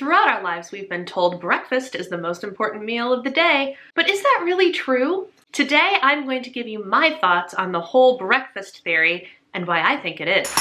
Throughout our lives, we've been told breakfast is the most important meal of the day, but is that really true? Today, I'm going to give you my thoughts on the whole breakfast theory and why I think it is.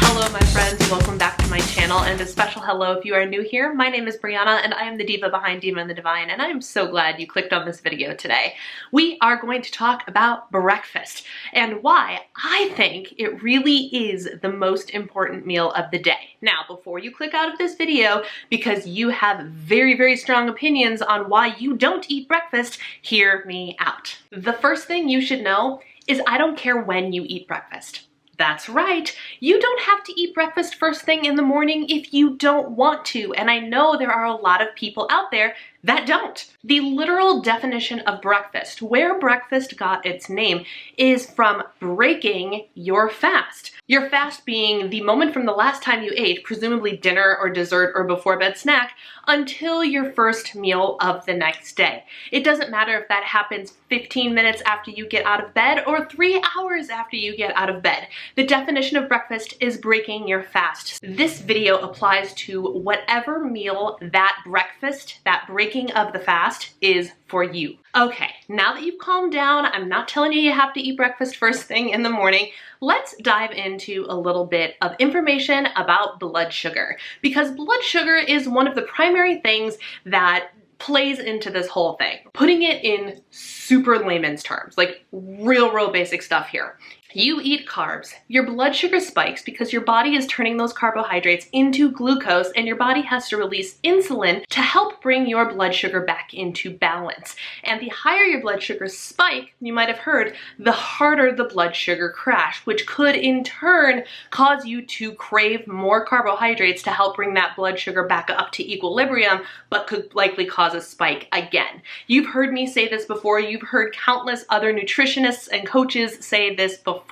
Hello my friends, welcome back to my channel, and a special hello if you are new here. My name is Brianna and I am the diva behind Diva and the Divine, and I am so glad you clicked on this video today. We are going to talk about breakfast and why I think it really is the most important meal of the day. Now, before you click out of this video because you have very, very strong opinions on why you don't eat breakfast, hear me out. The first thing you should know is I don't care when you eat breakfast. That's right. You don't have to eat breakfast first thing in the morning if you don't want to. And I know there are a lot of people out there that don't. The literal definition of breakfast, where breakfast got its name, is from breaking your fast. Your fast being the moment from the last time you ate, presumably dinner or dessert or before bed snack, until your first meal of the next day. It doesn't matter if that happens 15 minutes after you get out of bed or 3 hours after you get out of bed. The definition of breakfast is breaking your fast. This video applies to whatever meal that breakfast, that breaking of the fast, is for you. Okay, now that you've calmed down, I'm not telling you you have to eat breakfast first thing in the morning. Let's dive into a little bit of information about blood sugar, because blood sugar is one of the primary things that plays into this whole thing. Putting it in super layman's terms, like real basic stuff here. You eat carbs, your blood sugar spikes because your body is turning those carbohydrates into glucose, and your body has to release insulin to help bring your blood sugar back into balance. And the higher your blood sugar spike, you might have heard, the harder the blood sugar crash, which could in turn cause you to crave more carbohydrates to help bring that blood sugar back up to equilibrium, but could likely cause a spike again. You've heard me say this before, you've heard countless other nutritionists and coaches say this before.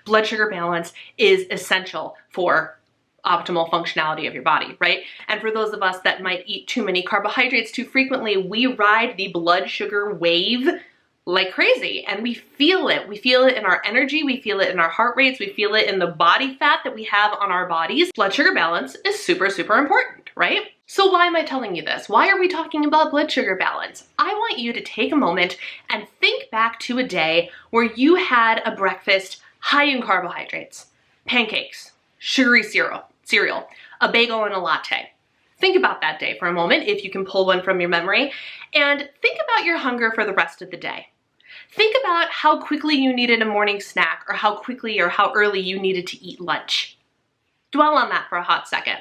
Blood sugar balance is essential for optimal functionality of your body, right? And for those of us that might eat too many carbohydrates too frequently, we ride the blood sugar wave like crazy, and we feel it. We feel it in our energy, we feel it in our heart rates, we feel it in the body fat that we have on our bodies. Blood sugar balance is super important, right? So why am I telling you this? Why are we talking about blood sugar balance? I want you to take a moment and think back to a day where you had a breakfast high in carbohydrates, pancakes, sugary cereal, a bagel and a latte. Think about that day for a moment, if you can pull one from your memory, and think about your hunger for the rest of the day. Think about how quickly you needed a morning snack, or how quickly or how early you needed to eat lunch. Dwell on that for a hot second.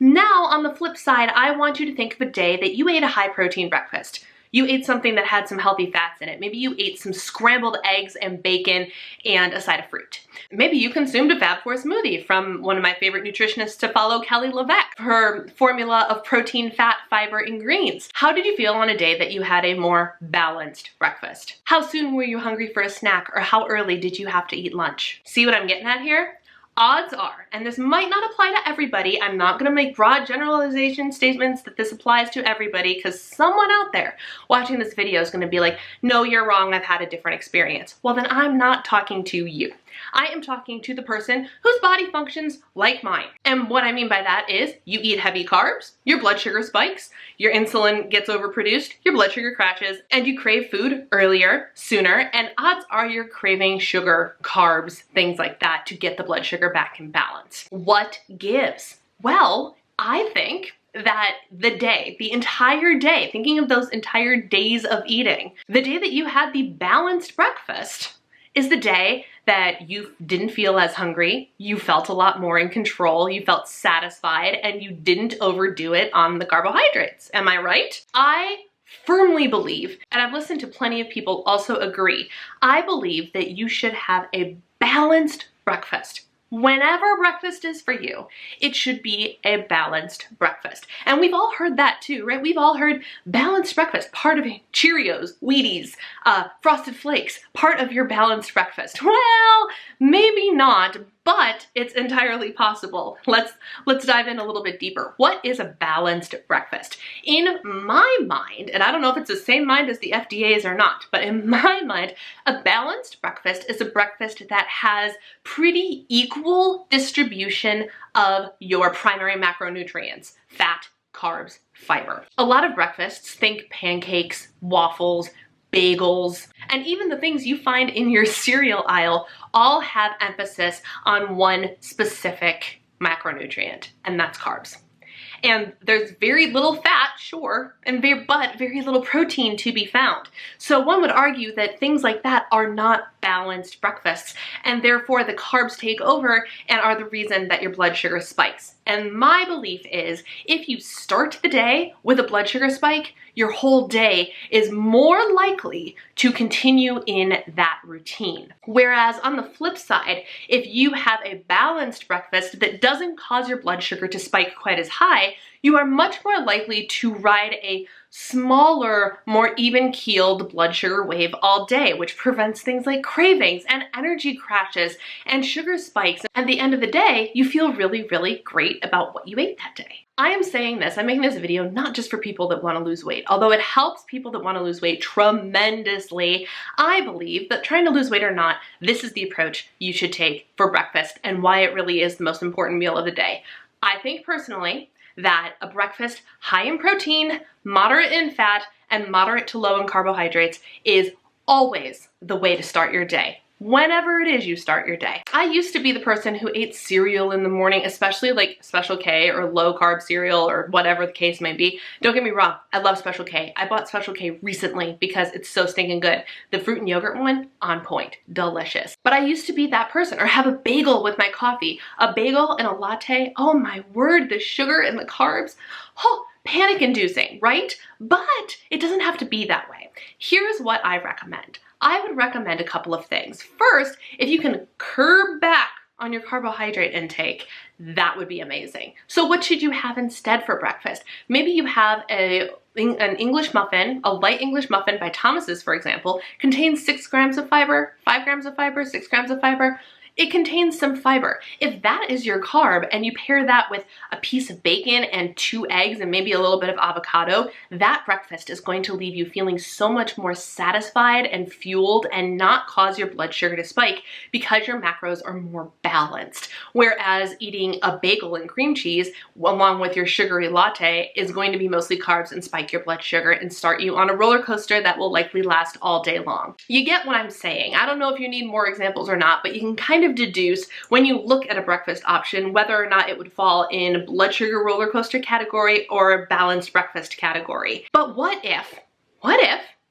Now, on the flip side, I want you to think of a day that you ate a high protein breakfast. You ate something that had some healthy fats in it. Maybe you ate some scrambled eggs and bacon and a side of fruit. Maybe you consumed a Fab4 smoothie from one of my favorite nutritionists to follow, Kelly LeVeque, her formula of protein, fat, fiber, and greens. How did you feel on a day that you had a more balanced breakfast? How soon were you hungry for a snack, or how early did you have to eat lunch? See what I'm getting at here? Odds are, and this might not apply to everybody, I'm not going to make broad generalization statements that this applies to everybody, because someone out there watching this video is going to be like, no, you're wrong, I've had a different experience. Well, then I'm not talking to you. I am talking to the person whose body functions like mine. And what I mean by that is you eat heavy carbs, your blood sugar spikes, your insulin gets overproduced, your blood sugar crashes, and you crave food earlier, sooner, and odds are you're craving sugar, carbs, things like that to get the blood sugar back in balance. What gives? Well, I think that the entire day, thinking of those entire days of eating, the day that you had the balanced breakfast is the day that you didn't feel as hungry, you felt a lot more in control, you felt satisfied, and you didn't overdo it on the carbohydrates. Am I right? I firmly believe, and I've listened to plenty of people also agree, I believe that you should have a balanced breakfast. Whenever breakfast is for you, it should be a balanced breakfast. And we've all heard that too, right? We've all heard balanced breakfast, part of Cheerios, Wheaties, Frosted Flakes, part of your balanced breakfast. Well, maybe not, but it's entirely possible. Let's dive in a little bit deeper. What is a balanced breakfast? In my mind, and I don't know if it's the same mind as the FDA's or not, but in my mind, a balanced breakfast is a breakfast that has pretty equal distribution of your primary macronutrients: fat, carbs, fiber. A lot of breakfasts, think pancakes, waffles, bagels, and even the things you find in your cereal aisle, all have emphasis on one specific macronutrient, and that's carbs. And there's very little fat, sure, but very little protein to be found. So one would argue that things like that are not balanced breakfasts, and therefore the carbs take over and are the reason that your blood sugar spikes. And my belief is if you start the day with a blood sugar spike, your whole day is more likely to continue in that routine. Whereas on the flip side, if you have a balanced breakfast that doesn't cause your blood sugar to spike quite as high, you are much more likely to ride a smaller, more even-keeled blood sugar wave all day, which prevents things like cravings and energy crashes and sugar spikes. At the end of the day, you feel really, really great about what you ate that day. I am saying this, I'm making this video not just for people that want to lose weight, although it helps people that want to lose weight tremendously. I believe that trying to lose weight or not, this is the approach you should take for breakfast and why it really is the most important meal of the day. I think personally that a breakfast high in protein, moderate in fat, and moderate to low in carbohydrates is always the way to start your day, whenever it is you start your day. I used to be the person who ate cereal in the morning, especially like Special K or low carb cereal or whatever the case may be. Don't get me wrong, I love Special K. I bought Special K recently because it's so stinking good. The fruit and yogurt one, on point, delicious. But I used to be that person, or have a bagel with my coffee. A bagel and a latte, oh my word, the sugar and the carbs, oh, panic inducing, right? But it doesn't have to be that way. Here's what I recommend. I would recommend a couple of things. First, if you can curb back on your carbohydrate intake, that would be amazing. So what should you have instead for breakfast? Maybe you have an English muffin, a light English muffin by Thomas's, for example, contains 6 grams of fiber, 5 grams of fiber, 6 grams of fiber. It contains some fiber. If that is your carb and you pair that with a piece of bacon and 2 eggs and maybe a little bit of avocado, that breakfast is going to leave you feeling so much more satisfied and fueled and not cause your blood sugar to spike because your macros are more balanced. Whereas eating a bagel and cream cheese along with your sugary latte is going to be mostly carbs and spike your blood sugar and start you on a roller coaster that will likely last all day long. You get what I'm saying. I don't know if you need more examples or not, but you can kind of deduce when you look at a breakfast option whether or not it would fall in blood sugar roller coaster category or balanced breakfast category. But what if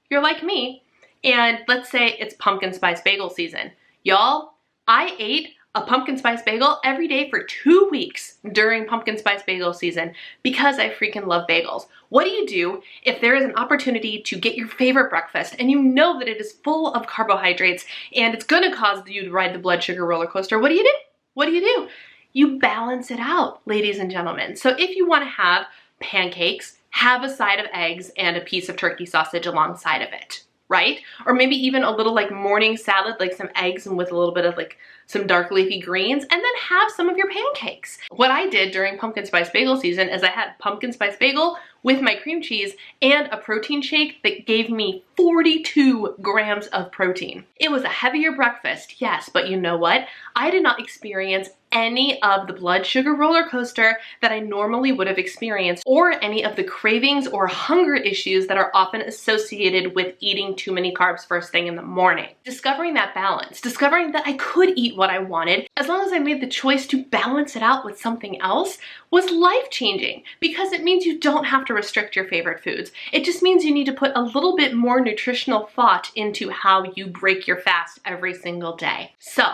you're like me and let's say it's pumpkin spice bagel season? Y'all, I ate a pumpkin spice bagel every day for 2 weeks during pumpkin spice bagel season because I freaking love bagels. What do you do if there is an opportunity to get your favorite breakfast and you know that it is full of carbohydrates and it's gonna cause you to ride the blood sugar roller coaster? What do you do? What do you do? You balance it out, ladies and gentlemen. So if you wanna have pancakes, have a side of eggs and a piece of turkey sausage alongside of it, right? Or maybe even a little like morning salad, like some eggs and with a little bit of like some dark leafy greens, and then have some of your pancakes. What I did during pumpkin spice bagel season is I had pumpkin spice bagel with my cream cheese and a protein shake that gave me 42 grams of protein. It was a heavier breakfast, yes, but you know what? I did not experience any of the blood sugar roller coaster that I normally would have experienced, or any of the cravings or hunger issues that are often associated with eating too many carbs first thing in the morning. Discovering that balance, discovering that I could eat what I wanted as long as I made the choice to balance it out with something else, was life-changing because it means you don't have to restrict your favorite foods. It just means you need to put a little bit more nutritional thought into how you break your fast every single day. So,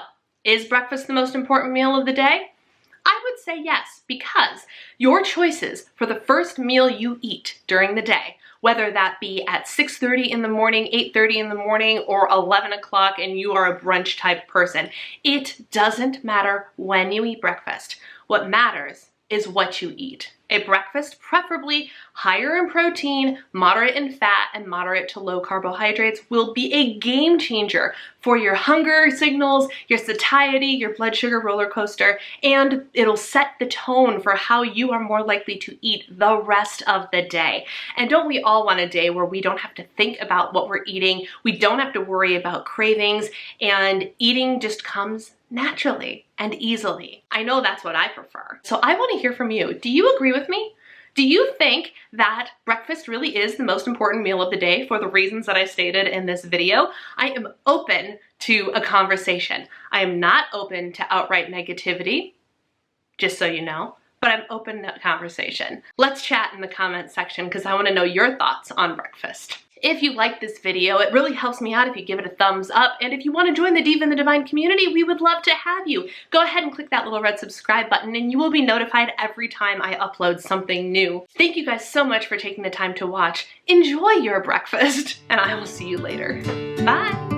is breakfast the most important meal of the day? I would say yes, because your choices for the first meal you eat during the day, whether that be at 6:30 in the morning, 8:30 in the morning, or 11 o'clock and you are a brunch type person, it doesn't matter when you eat breakfast. What matters is what you eat. A breakfast preferably higher in protein, moderate in fat, and moderate to low carbohydrates will be a game changer for your hunger signals, your satiety, your blood sugar roller coaster, and it'll set the tone for how you are more likely to eat the rest of the day. And don't we all want a day where we don't have to think about what we're eating, we don't have to worry about cravings, and eating just comes naturally and easily? I know that's what I prefer. So I want to hear from you. Do you agree with me? Do you think that breakfast really is the most important meal of the day for the reasons that I stated in this video? I am open to a conversation. I am not open to outright negativity, just so you know, but I'm open to conversation. Let's chat in the comments section because I want to know your thoughts on breakfast. If you like this video, it really helps me out if you give it a thumbs up. And if you want to join the Diva and the Divine community, we would love to have you. Go ahead and click that little red subscribe button and you will be notified every time I upload something new. Thank you guys so much for taking the time to watch. Enjoy your breakfast, and I will see you later. Bye.